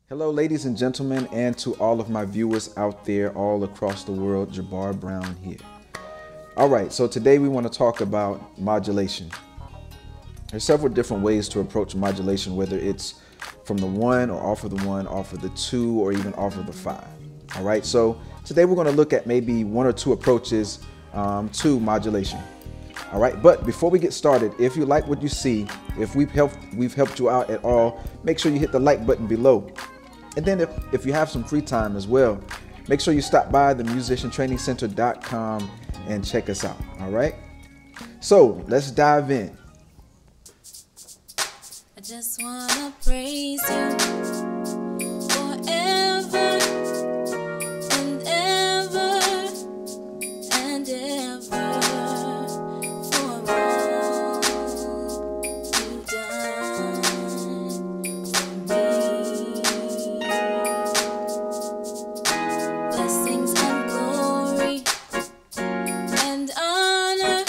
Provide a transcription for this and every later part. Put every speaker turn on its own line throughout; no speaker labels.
Hello, ladies and gentlemen, and to all of my viewers out there all across the world, Jabbar Brown here. All right, so today we want to talk about modulation. There's several different ways to approach modulation, whether it's from the 1 or off of the 1, off of the 2, or even off of the 5. All right, so today we're going to look at maybe 1 or 2 approaches to modulation. All right, but before we get started, if you like what you see, if we've helped you out at all, make sure you hit the like button below. And then if you have some free time as well, make sure you stop by the musiciantrainingcenter.com and check us out. All right, so let's dive in.
I just wanna praise you forever and ever and ever for all you've done for me. Blessings and glory and honor,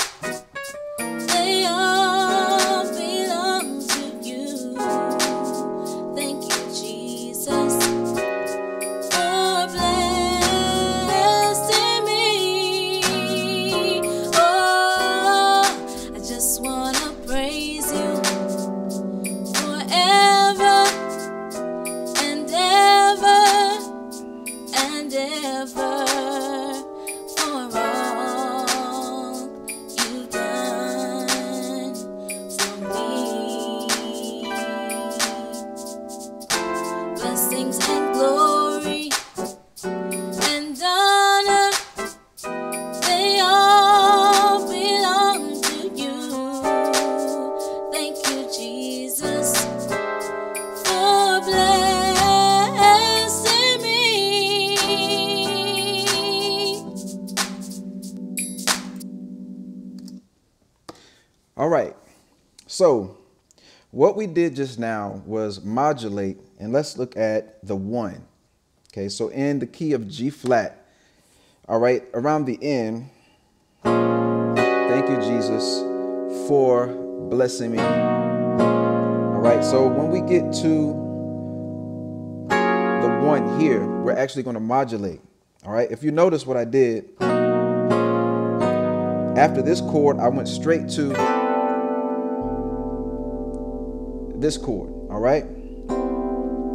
they all belong to you. Thank you, Jesus, for blessing me. Oh, I just wanna praise you forever and ever and ever for all you've done for me. Blessings and glory and honor, they all belong to you. Thank you, Jesus, for blessing me.
All right, so what we did just now was modulate, and let's look at the 1. Okay, so in the key of G flat, all right, around the end, thank you, Jesus, for blessing me. All right, so when we get to the 1 here, we're actually going to modulate. All right, if you notice what I did, after this chord, I went straight to this chord. All right,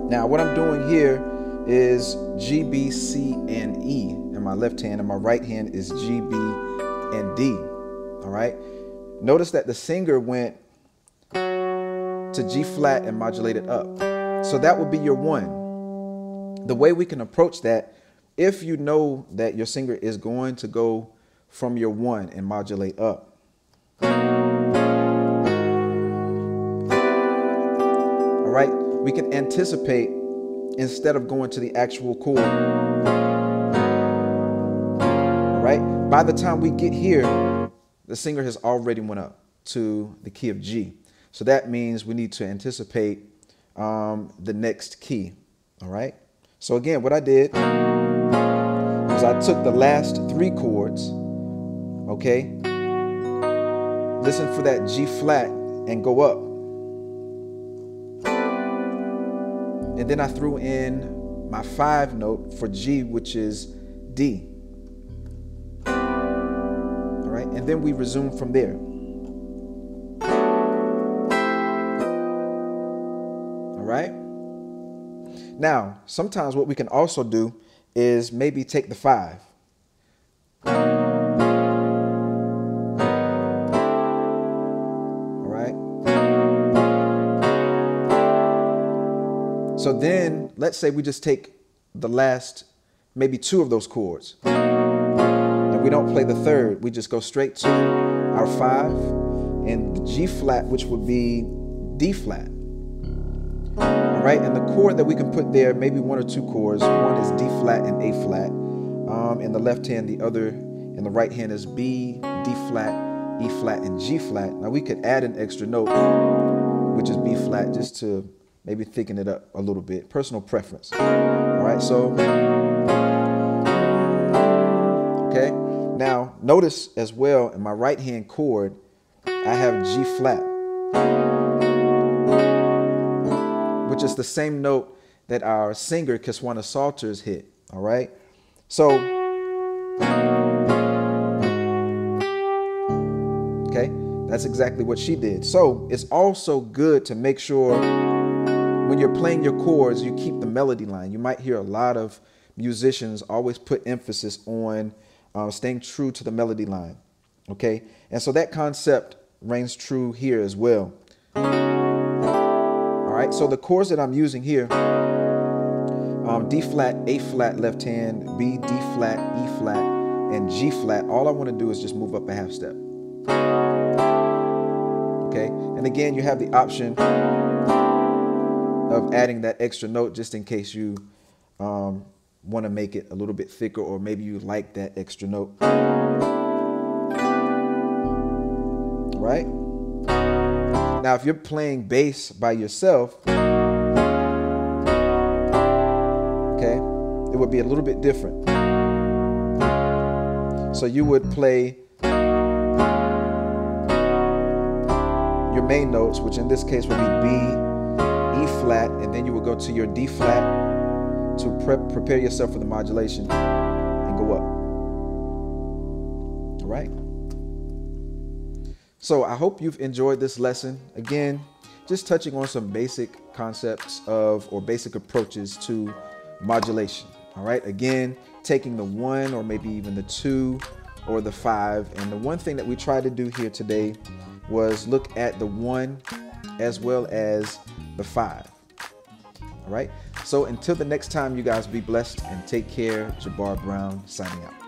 now what I'm doing here is G, B, C, and E in my left hand, and my right hand is G, B, and D. All right, notice that the singer went to G flat and modulated up, so that would be your 1. The way we can approach that, if you know that your singer is going to go from your 1 and modulate up, all right, we can anticipate instead of going to the actual chord. All right, by the time we get here, the singer has already went up to the key of G. So that means we need to anticipate the next key. All right, so again, what I did was I took the last 3 chords, okay, listen for that G flat and go up. And then I threw in my 5 note for G, which is D. All right, and then we resume from there. All right. Now, sometimes what we can also do is maybe take the 5. So then let's say we just take the last maybe 2 of those chords and we don't play the 3rd. We just go straight to our 5 and the G flat, which would be D flat. All right, and the chord that we can put there, maybe 1 or 2 chords. One is D flat and A flat. In the left hand, the other in the right hand is B, D flat, E flat, and G flat. Now we could add an extra note, which is B flat, just to maybe thicken it up a little bit. Personal preference. All right, so, okay. Now, notice as well, in my right hand chord, I have G flat, which is the same note that our singer Kiswana Salters hit. All right. So, okay, that's exactly what she did. So it's also good to make sure when you're playing your chords, you keep the melody line. You might hear a lot of musicians always put emphasis on staying true to the melody line. Okay. And so that concept reigns true here as well. All right. So the chords that I'm using here, D flat, A flat, left hand, B, D flat, E flat, and G flat. All I want to do is just move up a half step. Okay. And again, you have the option of adding that extra note just in case you want to make it a little bit thicker, or maybe you like that extra note. Right? Now, if you're playing bass by yourself, okay, it would be a little bit different. So you would play your main notes, which in this case would be B, E flat, and then you would go to your D flat to prepare yourself for the modulation and go up. All right. So I hope you've enjoyed this lesson. Again, just touching on some basic concepts of, or basic approaches to modulation. All right. Again, taking the 1 or maybe even the 2 or the 5. And the one thing that we tried to do here today was look at the 1 as well as the 5. All right. So until the next time, you guys be blessed and take care. Jabbar Brown signing out.